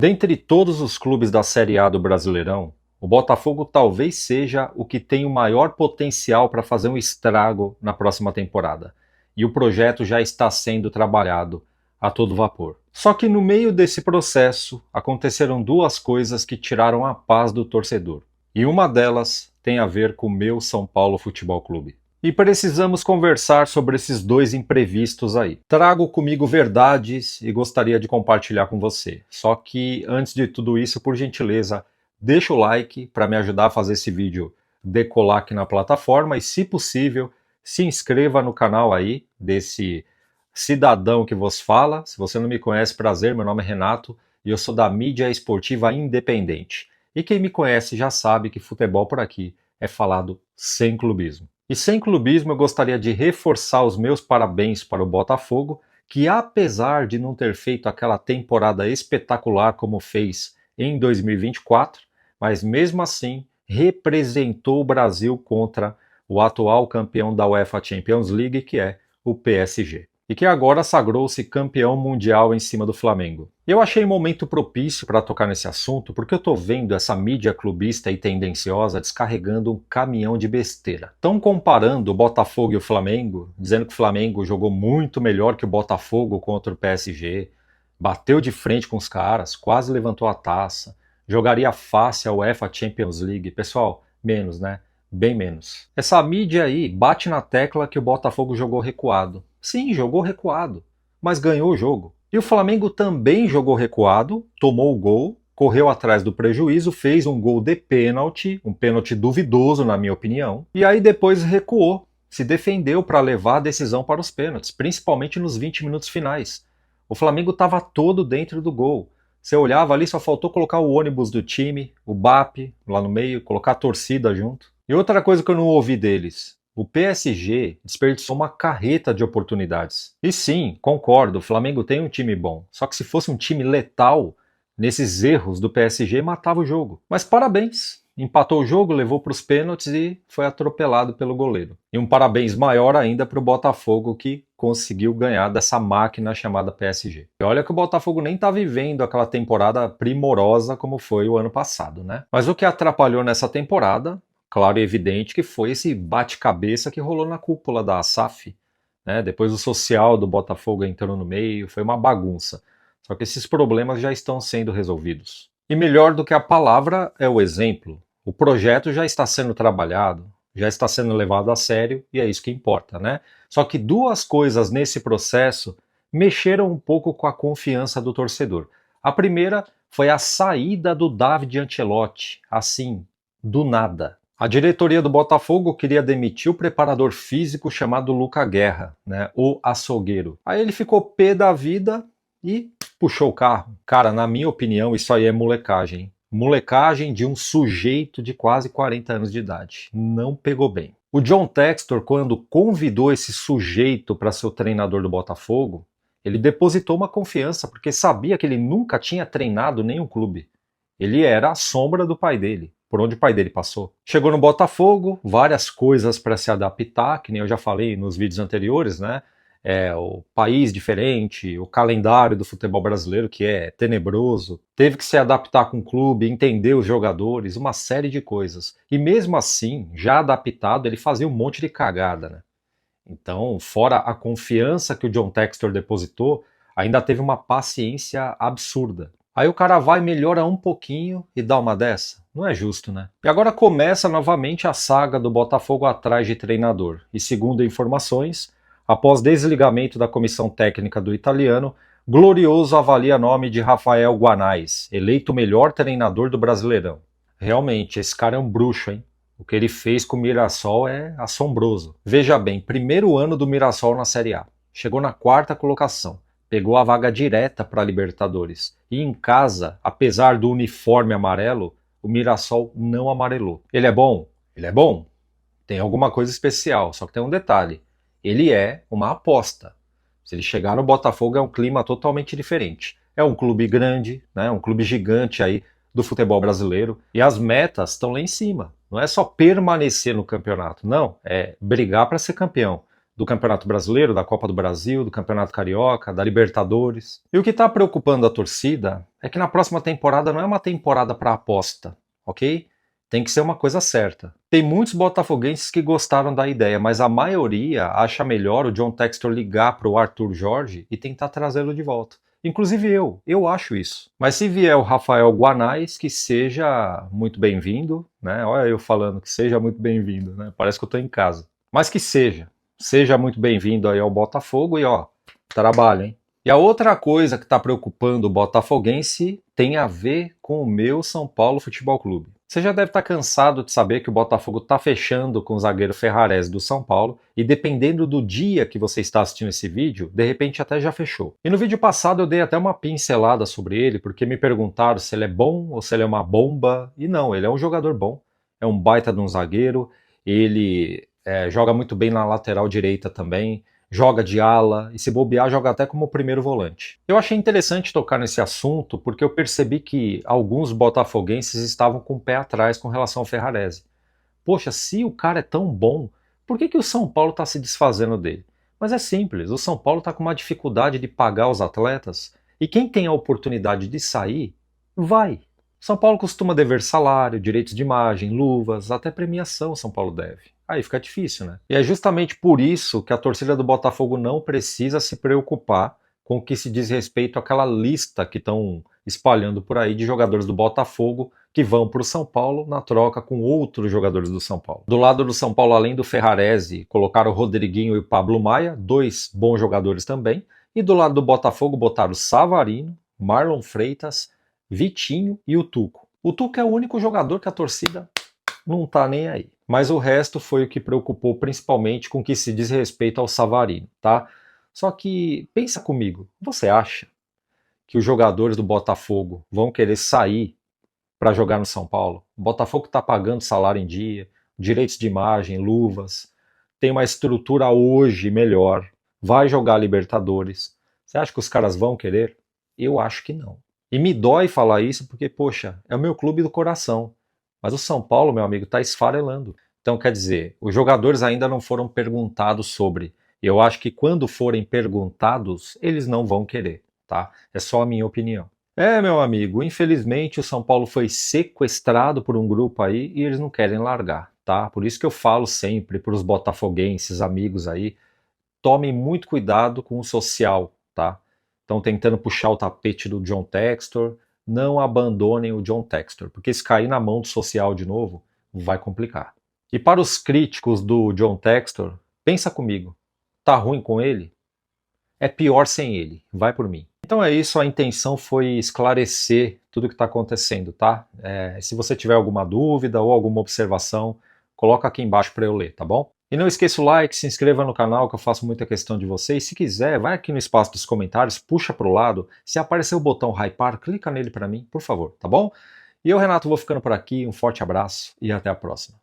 Dentre todos os clubes da Série A do Brasileirão, o Botafogo talvez seja o que tem o maior potencial para fazer um estrago na próxima temporada. E o projeto já está sendo trabalhado a todo vapor. Só que no meio desse processo aconteceram duas coisas que tiraram a paz do torcedor. E uma delas tem a ver com o meu São Paulo Futebol Clube. E precisamos conversar sobre esses dois imprevistos aí. Trago comigo verdades e gostaria de compartilhar com você. Só que antes de tudo isso, por gentileza, deixa o like para me ajudar a fazer esse vídeo decolar aqui na plataforma e, se possível, se inscreva no canal aí desse cidadão que vos fala. Se você não me conhece, prazer, meu nome é Renato e eu sou da mídia esportiva independente. E quem me conhece já sabe que futebol por aqui é falado sem clubismo. E sem clubismo eu gostaria de reforçar os meus parabéns para o Botafogo, que apesar de não ter feito aquela temporada espetacular como fez em 2024, mas mesmo assim representou o Brasil contra o atual campeão da UEFA Champions League, que é o PSG. E que agora sagrou-se campeão mundial em cima do Flamengo. Eu achei um momento propício para tocar nesse assunto porque eu tô vendo essa mídia clubista e tendenciosa descarregando um caminhão de besteira. Estão comparando o Botafogo e o Flamengo, dizendo que o Flamengo jogou muito melhor que o Botafogo contra o PSG, bateu de frente com os caras, quase levantou a taça, jogaria fácil a UEFA Champions League. Pessoal, menos, né? Bem menos. Essa mídia aí bate na tecla que o Botafogo jogou recuado. Sim, jogou recuado, mas ganhou o jogo. E o Flamengo também jogou recuado, tomou o gol, correu atrás do prejuízo, fez um gol de pênalti, um pênalti duvidoso na minha opinião, e aí depois recuou, se defendeu para levar a decisão para os pênaltis, principalmente nos 20 minutos finais. O Flamengo estava todo dentro do gol. Você olhava ali, só faltou colocar o ônibus do time, o BAP lá no meio, colocar a torcida junto. E outra coisa que eu não ouvi deles, o PSG desperdiçou uma carreta de oportunidades. E sim, concordo, o Flamengo tem um time bom. Só que se fosse um time letal, nesses erros do PSG matava o jogo. Mas parabéns, empatou o jogo, levou para os pênaltis e foi atropelado pelo goleiro. E um parabéns maior ainda para o Botafogo, que conseguiu ganhar dessa máquina chamada PSG. E olha que o Botafogo nem está vivendo aquela temporada primorosa como foi o ano passado, né? Mas o que atrapalhou nessa temporada, claro e evidente, que foi esse bate-cabeça que rolou na cúpula da SAF, né? Depois o social do Botafogo entrou no meio, foi uma bagunça. Só que esses problemas já estão sendo resolvidos. E melhor do que a palavra é o exemplo. O projeto já está sendo trabalhado, já está sendo levado a sério e é isso que importa, né? Só que duas coisas nesse processo mexeram um pouco com a confiança do torcedor. A primeira foi a saída do David Ancelotti, assim, do nada. A diretoria do Botafogo queria demitir o preparador físico chamado Luca Guerra, né, o açougueiro. Aí ele ficou pé da vida e puxou o carro. Cara, na minha opinião, isso aí é molecagem. Molecagem de um sujeito de quase 40 anos de idade. Não pegou bem. O John Textor, quando convidou esse sujeito para ser o treinador do Botafogo, ele depositou uma confiança, porque sabia que ele nunca tinha treinado nenhum clube. Ele era a sombra do pai dele, por onde o pai dele passou. Chegou no Botafogo, várias coisas para se adaptar, que nem eu já falei nos vídeos anteriores, né? O país diferente, o calendário do futebol brasileiro que é tenebroso, teve que se adaptar com o clube, entender os jogadores, uma série de coisas. E mesmo assim, já adaptado, ele fazia um monte de cagada, né? Então, fora a confiança que o John Textor depositou, ainda teve uma paciência absurda. Aí o cara vai, melhora um pouquinho e dá uma dessa. Não é justo, né? E agora começa novamente a saga do Botafogo atrás de treinador. E segundo informações, após desligamento da comissão técnica do italiano, Glorioso avalia nome de Rafael Guanais, eleito o melhor treinador do Brasileirão. Realmente, esse cara é um bruxo, hein? O que ele fez com o Mirassol é assombroso. Veja bem, primeiro ano do Mirassol na Série A. Chegou na 4ª colocação. Pegou a vaga direta para a Libertadores. E em casa, apesar do uniforme amarelo, o Mirassol não amarelou. Ele é bom? Ele é bom. Tem alguma coisa especial, só que tem um detalhe. Ele é uma aposta. Se ele chegar no Botafogo é um clima totalmente diferente. É um clube grande, né? Um clube gigante aí do futebol brasileiro. E as metas estão lá em cima. Não é só permanecer no campeonato, não. É brigar para ser campeão. do Campeonato Brasileiro, da Copa do Brasil, do Campeonato Carioca, da Libertadores. E o que está preocupando a torcida é que na próxima temporada não é uma temporada para aposta, ok? Tem que ser uma coisa certa. Tem muitos botafoguenses que gostaram da ideia, mas a maioria acha melhor o John Textor ligar para o Arthur Jorge e tentar trazê-lo de volta. Inclusive eu acho isso. Mas se vier o Rafael Guanais, que seja muito bem-vindo, né? Olha eu falando que seja muito bem-vindo, né? Parece que eu estou em casa. Mas que seja muito bem-vindo aí ao Botafogo e ó, trabalho, hein? E a outra coisa que está preocupando o botafoguense tem a ver com o meu São Paulo Futebol Clube. Você já deve estar cansado de saber que o Botafogo está fechando com o zagueiro Ferrarese do São Paulo e dependendo do dia que você está assistindo esse vídeo, de repente até já fechou. E no vídeo passado eu dei até uma pincelada sobre ele porque me perguntaram se ele é bom ou se ele é uma bomba. E não, ele é um jogador bom, é um baita de um zagueiro, ele joga muito bem na lateral direita também, joga de ala e se bobear joga até como primeiro volante. Eu achei interessante tocar nesse assunto porque eu percebi que alguns botafoguenses estavam com o pé atrás com relação ao Ferrarese. Poxa, se o cara é tão bom, por que o São Paulo está se desfazendo dele? Mas é simples, o São Paulo está com uma dificuldade de pagar os atletas e quem tem a oportunidade de sair, vai. São Paulo costuma dever salário, direitos de imagem, luvas, até premiação São Paulo deve. Aí fica difícil, né? E é justamente por isso que a torcida do Botafogo não precisa se preocupar com o que se diz respeito àquela lista que estão espalhando por aí de jogadores do Botafogo que vão para o São Paulo na troca com outros jogadores do São Paulo. Do lado do São Paulo, além do Ferrarese, colocaram o Rodriguinho e o Pablo Maia, dois bons jogadores também. E do lado do Botafogo botaram o Savarino, Marlon Freitas, Vitinho e o Tuco. O Tuco é o único jogador que a torcida não tá nem aí. Mas o resto foi o que preocupou principalmente com o que se diz respeito ao Savarino, tá? Só que, pensa comigo, você acha que os jogadores do Botafogo vão querer sair para jogar no São Paulo? O Botafogo está pagando salário em dia, direitos de imagem, luvas, tem uma estrutura hoje melhor, vai jogar Libertadores. Você acha que os caras vão querer? Eu acho que não. E me dói falar isso porque, poxa, é o meu clube do coração. Mas o São Paulo, meu amigo, está esfarelando. Então, quer dizer, os jogadores ainda não foram perguntados sobre. Eu acho que quando forem perguntados, eles não vão querer, tá? É só a minha opinião. Meu amigo, infelizmente o São Paulo foi sequestrado por um grupo aí e eles não querem largar, tá? Por isso que eu falo sempre para os botafoguenses, amigos aí, tomem muito cuidado com o social, tá? Estão tentando puxar o tapete do John Textor, não abandonem o John Textor, porque se cair na mão do social de novo, vai complicar. E para os críticos do John Textor, pensa comigo, tá ruim com ele? É pior sem ele, vai por mim. Então é isso, a intenção foi esclarecer tudo o que está acontecendo, tá? Se você tiver alguma dúvida ou alguma observação, coloca aqui embaixo para eu ler, tá bom? E não esqueça o like, se inscreva no canal que eu faço muita questão de vocês. Se quiser, vai aqui no espaço dos comentários, puxa para o lado. Se aparecer o botão hypar, clica nele para mim, por favor, tá bom? E eu, Renato, vou ficando por aqui. Um forte abraço e até a próxima.